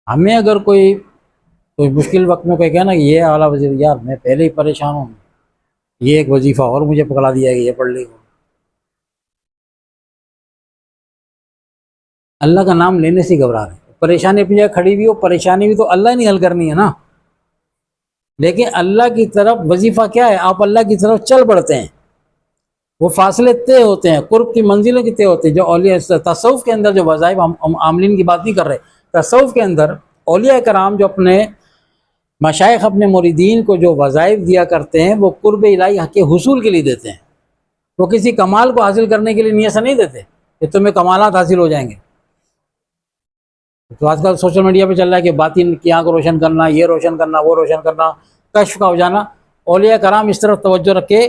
ہمیں اگر کوئی مشکل وقت میں کوئی کہنا کہ یہ والا وظیفہ، یار میں پہلے ہی پریشان ہوں، یہ ایک وظیفہ اور مجھے پکڑا دیا ہے کہ یہ پڑھ لے گا، اللہ کا نام لینے سے گھبرا رہے ہیں۔ پریشانی اپنی جگہ کھڑی بھی ہو، پریشانی بھی تو اللہ نے حل کرنی ہے نا، لیکن اللہ کی طرف وظیفہ کیا ہے، آپ اللہ کی طرف چل پڑتے ہیں، وہ فاصلے طے ہوتے ہیں، قرب کی منزلیں کی طے ہوتے ہیں۔ جو اولیاء تصوف کے اندر جو وظائف، ہم عاملین کی بات نہیں کر رہے، تصوف کے اندر اولیاء کرام جو اپنے مشائخ، اپنے مریدین کو جو وظائف دیا کرتے ہیں، وہ قرب الہی کے حصول کے لیے دیتے ہیں، وہ کسی کمال کو حاصل کرنے کے لیے نیت سے نہیں دیتے کہ تمہیں کمالات حاصل ہو جائیں گے۔ تو آج کل سوشل میڈیا پہ چل رہا ہے کہ باطن کی آنکھ روشن کرنا، یہ روشن کرنا، وہ روشن کرنا، کشف کا ہو جانا۔ اولیاء کرام اس طرف توجہ رکھ کے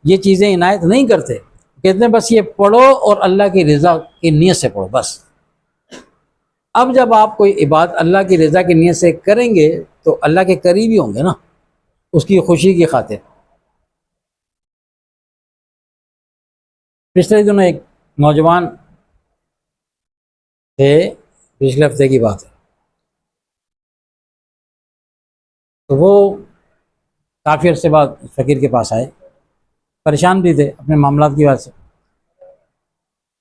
یہ چیزیں عنایت نہیں کرتے، کہتے ہیں بس یہ پڑھو اور اللہ کی رضا کی نیت سے پڑھو بس۔ اب جب آپ کوئی عبادت اللہ کی رضا کی نیت سے کریں گے تو اللہ کے قریب ہی ہوں گے نا، اس کی خوشی کی خاطر۔ پچھلے دنوں ایک نوجوان تھے، پچھلے ہفتے کی بات ہے، تو وہ کافی عرصے بعد فقیر کے پاس آئے، پریشان بھی تھے اپنے معاملات کی وجہ سے۔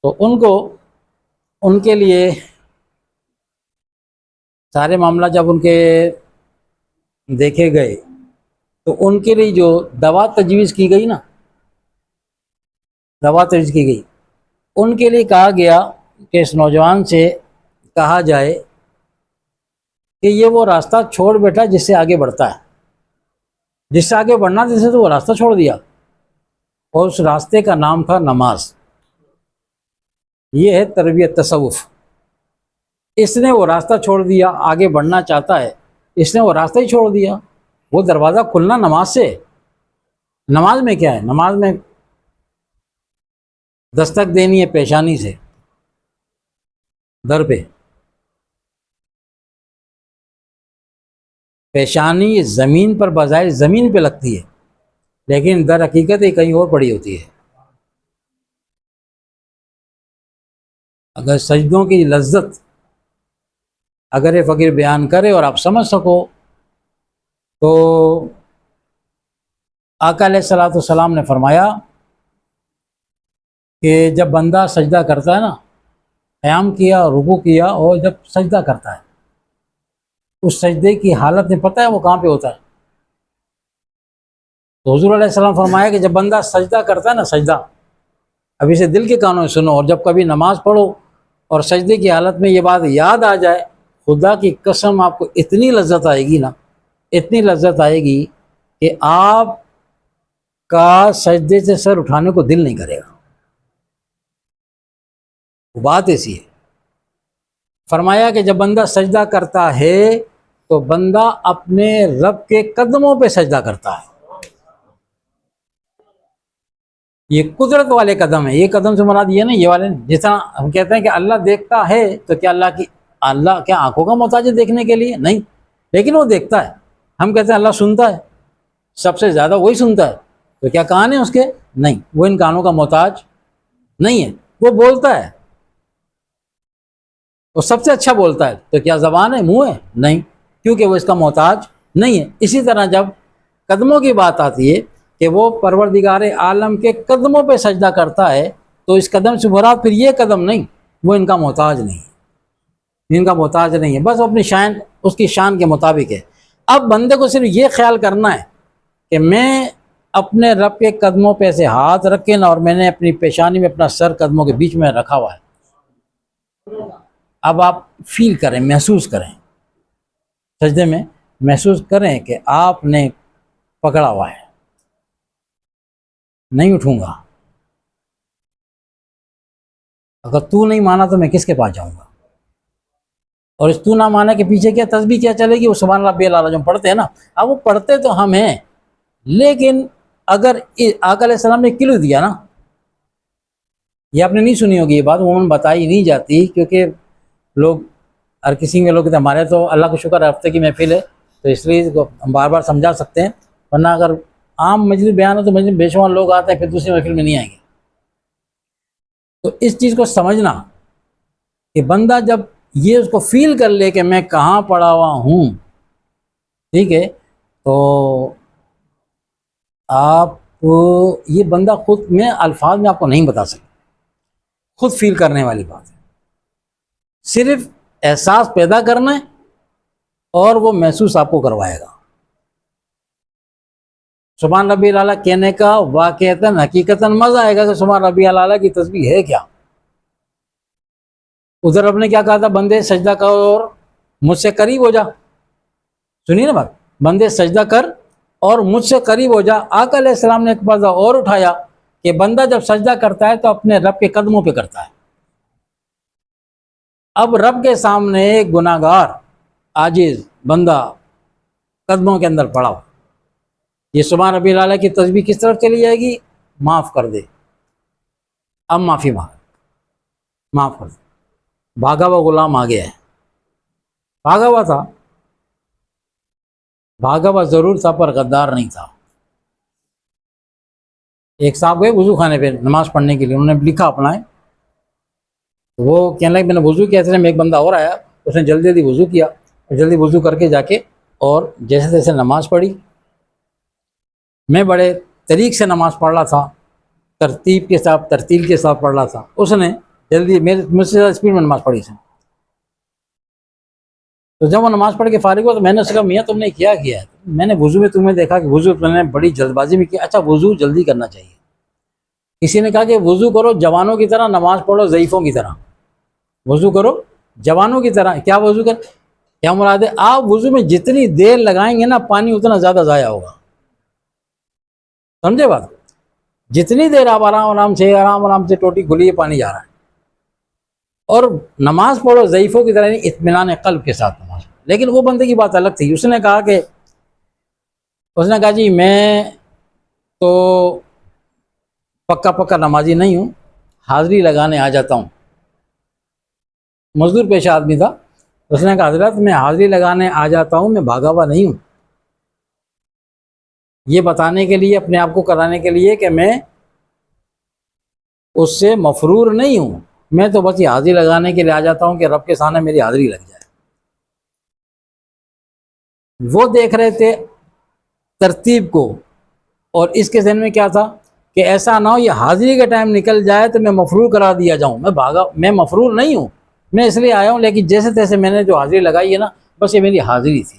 تو ان کے لیے سارے معاملات جب ان کے دیکھے گئے تو ان کے لیے جو دوا تجویز کی گئی نا، ان کے لیے کہا گیا کہ اس نوجوان سے کہا جائے کہ یہ وہ راستہ چھوڑ بیٹھا جس سے آگے بڑھتا ہے، جس سے آگے بڑھنا تھا، جسے تو وہ راستہ چھوڑ دیا، اور اس راستے کا نام تھا نماز۔ یہ ہے تربیت تصوف۔ اس نے وہ راستہ چھوڑ دیا، آگے بڑھنا چاہتا ہے، اس نے وہ راستہ ہی چھوڑ دیا۔ وہ دروازہ کھلنا نماز سے۔ نماز میں کیا ہے؟ نماز میں دستک دینی ہے پیشانی سے در پہ۔ پیشانی زمین پر بظاہر زمین پہ لگتی ہے، لیکن در حقیقت یہ کہیں اور پڑی ہوتی ہے۔ اگر سجدوں کی لذت اگر یہ فقیر بیان کرے اور آپ سمجھ سکو تو آقا علیہ الصلوۃ والسلام نے فرمایا کہ جب بندہ سجدہ کرتا ہے نا، قیام کیا، رکوع کیا، اور جب سجدہ کرتا ہے، اس سجدے کی حالت میں پتہ ہے وہ کہاں پہ ہوتا ہے؟ تو حضور علیہ السلام فرمایا کہ جب بندہ سجدہ کرتا ہے نا، سجدہ، اب اسے دل کے کانوں سے سنو، اور جب کبھی نماز پڑھو اور سجدے کی حالت میں یہ بات یاد آ جائے، خدا کی قسم آپ کو اتنی لذت آئے گی نا، اتنی لذت آئے گی کہ آپ کا سجدے سے سر اٹھانے کو دل نہیں کرے گا۔ وہ بات ایسی ہے۔ فرمایا کہ جب بندہ سجدہ کرتا ہے تو بندہ اپنے رب کے قدموں پہ سجدہ کرتا ہے۔ یہ قدرت والے قدم ہے۔ یہ قدم سے مراد یہ نا، یہ والے جس طرح ہم کہتے ہیں کہ اللہ دیکھتا ہے، تو کیا اللہ کیا آنکھوں کا محتاج ہے دیکھنے کے لیے؟ نہیں، لیکن وہ دیکھتا ہے۔ ہم کہتے ہیں اللہ سنتا ہے، سب سے زیادہ وہی سنتا ہے، تو کیا کان ہے اس کے؟ نہیں، وہ ان کانوں کا محتاج نہیں ہے۔ وہ بولتا ہے، وہ سب سے اچھا بولتا ہے، تو کیا زبان ہے، منہ ہے؟ نہیں، کیونکہ وہ اس کا محتاج نہیں ہے۔ اسی طرح جب قدموں کی بات آتی ہے کہ وہ پروردگار عالم کے قدموں پہ سجدہ کرتا ہے، تو اس قدم سے مراد پھر یہ قدم نہیں، وہ ان کا محتاج نہیں ہے، ان کا محتاج نہیں ہے، بس اپنی شان، اس کی شان کے مطابق ہے۔ اب بندے کو صرف یہ خیال کرنا ہے کہ میں اپنے رب کے قدموں پہ سے ہاتھ رکھے نا، اور میں نے اپنی پیشانی میں اپنا سر قدموں کے بیچ میں رکھا ہوا ہے۔ اب آپ فیل کریں، محسوس کریں، سجدے میں محسوس کریں کہ آپ نے پکڑا ہوا ہے، نہیں اٹھوں گا، اگر تو نہیں مانا تو میں کس کے پاس جاؤں گا؟ اور اس تو نہ مانا کے پیچھے کیا تسبیح کیا چلے گی؟ وہ سبحان اللہ رب الاعلیٰ جو پڑھتے ہیں نا، اب وہ پڑھتے تو ہم ہیں، لیکن اگر آقا علیہ السلام نے کلو دیا نا، یہ آپ نے نہیں سنی ہوگی، یہ بات عموماً بتائی نہیں جاتی، کیونکہ لوگ ہر کسی میں لوگ کہتے ہیں ہمارے تو اللہ کا شکر ہے ہفتے کی محفل ہے، تو اس لیے اس کو ہم بار بار سمجھا سکتے ہیں، ورنہ اگر عام مجلس بیان ہو تو مجلس بے شمار لوگ آتے ہیں، پھر دوسری محفل میں نہیں آئیں گے۔ تو اس چیز کو سمجھنا کہ بندہ جب یہ اس کو فیل کر لے کہ میں کہاں پڑا ہوا ہوں، ٹھیک ہے، تو آپ یہ بندہ خود میں الفاظ میں آپ کو نہیں بتا سکتا، خود فیل کرنے والی بات ہے، صرف احساس پیدا کرنا ہے اور وہ محسوس آپ کو کروائے گا۔ سبحان ربی الاعلیٰ کہنے کا واقعتاً حقیقتاً مزہ آئے گا کہ سبحان ربی الاعلیٰ کی تسبیح ہے کیا۔ ادھر رب نے کیا کہا تھا، بندے سجدہ کر اور مجھ سے قریب ہو جا، سنیے نا بات، بندے سجدہ کر اور مجھ سے قریب ہو جا۔ آقا علیہ السلام نے ایک بات اور اٹھایا کہ بندہ جب سجدہ کرتا ہے تو اپنے رب کے قدموں پہ کرتا ہے۔ اب رب کے سامنے ایک گناہ گار عاجز بندہ قدموں کے اندر پڑا ہو، یہ سبحان ربی الاعلیٰ کی تسبیح کس طرف چلی جائے گی، معاف کر دے، اب معافی مانگ، معاف کر دے۔ بھاگا ہوا غلام آ گیا ہے، بھاگا ہوا تھا، بھاگا ہوا ضرور تھا پر غدار نہیں تھا۔ ایک صاحب گئے وضو خانے پہ نماز پڑھنے کے لیے، انہوں نے لکھا اپنا ہے، وہ کہنے لگے میں نے وضو کیا، اس میں ایک بندہ اور آیا، اس نے جلدی جلدی وضو کیا، جلدی وضو کر کے جا کے اور جیسے تیسے نماز پڑھی۔ میں بڑے طریق سے نماز پڑھ رہا تھا، ترتیب کے ساتھ ترتیل کے ساتھ پڑھ رہا تھا، اس نے جلدی مجھ سے زیادہ اسپیڈ میں نماز پڑھی تھی۔ تو جب وہ نماز پڑھ کے فارغ ہوا تو میں نے اس سے کہا میاں تم نے کیا ہے، میں نے وضو میں تمہیں دیکھا کہ وضو تم نے بڑی جلد بازی میں کیا۔ اچھا وضو جلدی کرنا چاہیے، کسی نے کہا کہ وضو کرو جوانوں کی طرح، نماز پڑھو ضعیفوں کی طرح۔ وضو کرو جوانوں کی طرح، کیا وضو کر، کیا مراد ہے، آپ وضو میں جتنی دیر لگائیں گے نا پانی اتنا زیادہ ضائع ہوگا، سمجھے بات، جتنی دیر آپ آرام آرام سے ٹوٹی کھلی ہے پانی جا رہا ہے۔ اور نماز پڑھو ضعیفوں کی طرح، اطمینان قلب کے ساتھ نماز پڑھو۔ لیکن وہ بندے کی بات الگ تھی، اس نے کہا جی میں تو پکا نمازی نہیں ہوں، حاضری لگانے آ جاتا ہوں، مزدور پیشہ آدمی تھا۔ اس نے کہا حضرت میں حاضری لگانے آ جاتا ہوں، میں بھاگا ہوا نہیں ہوں، یہ بتانے کے لیے، اپنے آپ کو کرانے کے لیے کہ میں اس سے مفرور نہیں ہوں، میں تو بس یہ حاضری لگانے کے لیے آ جاتا ہوں کہ رب کے سامنے میری حاضری لگ جائے۔ وہ دیکھ رہے تھے ترتیب کو، اور اس کے ذہن میں کیا تھا کہ ایسا نہ ہو یہ حاضری کا ٹائم نکل جائے تو میں مفرور کرا دیا جاؤں، میں مفرور نہیں ہوں، میں اس لیے آیا ہوں، لیکن جیسے تیسے میں نے جو حاضری لگائی ہے نا بس یہ میری حاضری تھی۔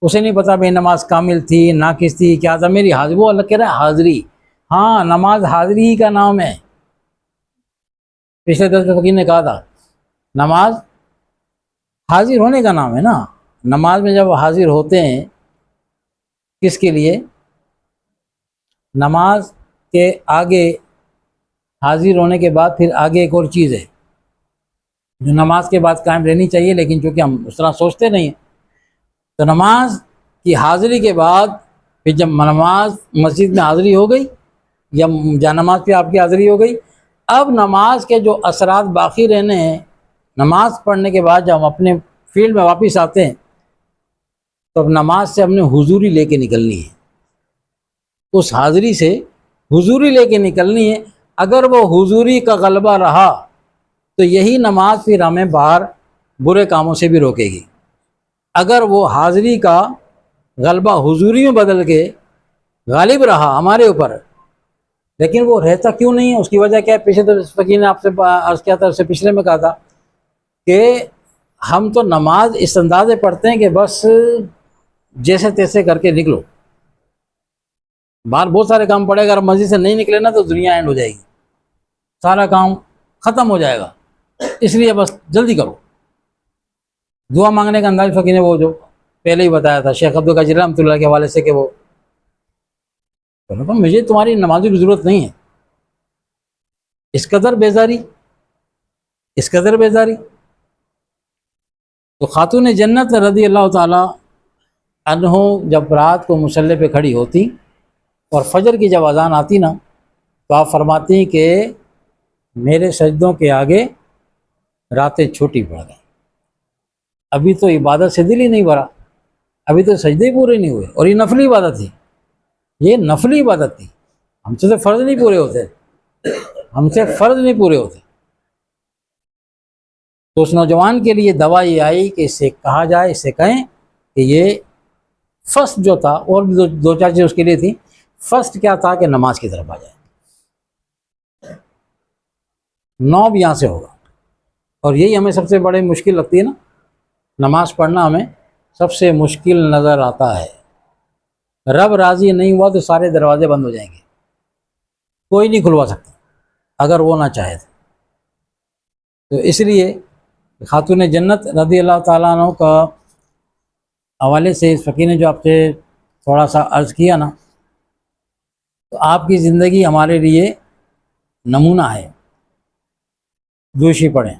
اسے نہیں پتا میری نماز کامل تھی ناقص تھی کیا تھا، میری حاضری، وہ اللہ کہہ رہا ہے حاضری، ہاں نماز حاضری ہی کا نام ہے۔ پچھلے درس میں فقیر نے کہا تھا نماز حاضر ہونے کا نام ہے نا، نماز میں جب حاضر ہوتے ہیں کس کے لیے، نماز کے آگے حاضر ہونے کے بعد پھر آگے ایک اور چیز ہے جو نماز کے بعد قائم رہنی چاہیے، لیکن چونکہ ہم اس طرح سوچتے نہیں ہیں، تو نماز کی حاضری کے بعد پھر جب نماز مسجد میں حاضری ہو گئی یا جا نماز پہ آپ کی حاضری ہو گئی، اب نماز کے جو اثرات باقی رہنے ہیں، نماز پڑھنے کے بعد جب ہم اپنے فیلڈ میں واپس آتے ہیں تو اب نماز سے ہم نے حضوری لے کے نکلنی ہے، اس حاضری سے حضوری لے کے نکلنی ہے۔ اگر وہ حضوری کا غلبہ رہا تو یہی نماز پھر ہمیں باہر برے کاموں سے بھی روکے گی، اگر وہ حاضری کا غلبہ حضوری میں بدل کے غالب رہا ہمارے اوپر، لیکن وہ رہتا کیوں نہیں ہے، اس کی وجہ کیا ہے، پچھلے تو فقیر نے آپ سے عرض کیا تھا، اس سے پچھلے میں کہا تھا کہ ہم تو نماز اس اندازے پڑھتے ہیں کہ بس جیسے تیسے کر کے نکلو، باہر بہت سارے کام پڑے گا، اگر مسجد سے نہیں نکلے نا تو دنیا اینڈ ہو جائے گی، سارا کام ختم ہو جائے گا، اس لیے بس جلدی کرو۔ دعا مانگنے کا انداز فقیر نے وہ جو پہلے ہی بتایا تھا شیخ عبد القادر رحمۃ اللہ کے حوالے سے کہ وہ مجھے تمہاری نمازی کی ضرورت نہیں ہے، اس قدر بیزاری۔ تو خاتون جنت رضی اللہ تعالی عنہ جب رات کو مصلی پہ کھڑی ہوتی اور فجر کی جب اذان آتی نا تو آپ فرماتی کہ میرے سجدوں کے آگے راتیں چھوٹی پڑ گئیں، ابھی تو عبادت سے دل ہی نہیں بھرا، ابھی تو سجدے ہی پورے نہیں ہوئے، اور یہ نفلی عبادت تھی، یہ نفلی عبادت تھی، ہم سے تو فرض نہیں پورے ہوتے، ہم سے فرض نہیں پورے ہوتے۔ تو اس نوجوان کے لیے دوا یہ آئی کہ اس سے کہا جائے، اس سے کہیں کہ یہ فرسٹ جو تھا، اور بھی دو چار چیزیں اس کے لیے تھیں، فرسٹ کیا تھا کہ نماز کی طرف آ جائے، 9 بھی یہاں سے ہوگا، اور یہی ہمیں سب سے بڑی مشکل لگتی ہے نا، نماز پڑھنا ہمیں سب سے مشکل نظر آتا ہے۔ رب راضی نہیں ہوا تو سارے دروازے بند ہو جائیں گے، کوئی نہیں کھلوا سکتا اگر وہ نہ چاہے تو اس لیے خاتون جنت رضی اللہ تعالیٰ عنہ کا حوالے سے اس فقیر نے جو آپ سے تھوڑا سا عرض کیا نا، تو آپ کی زندگی ہمارے لیے نمونہ ہے، دوشی پڑھیں۔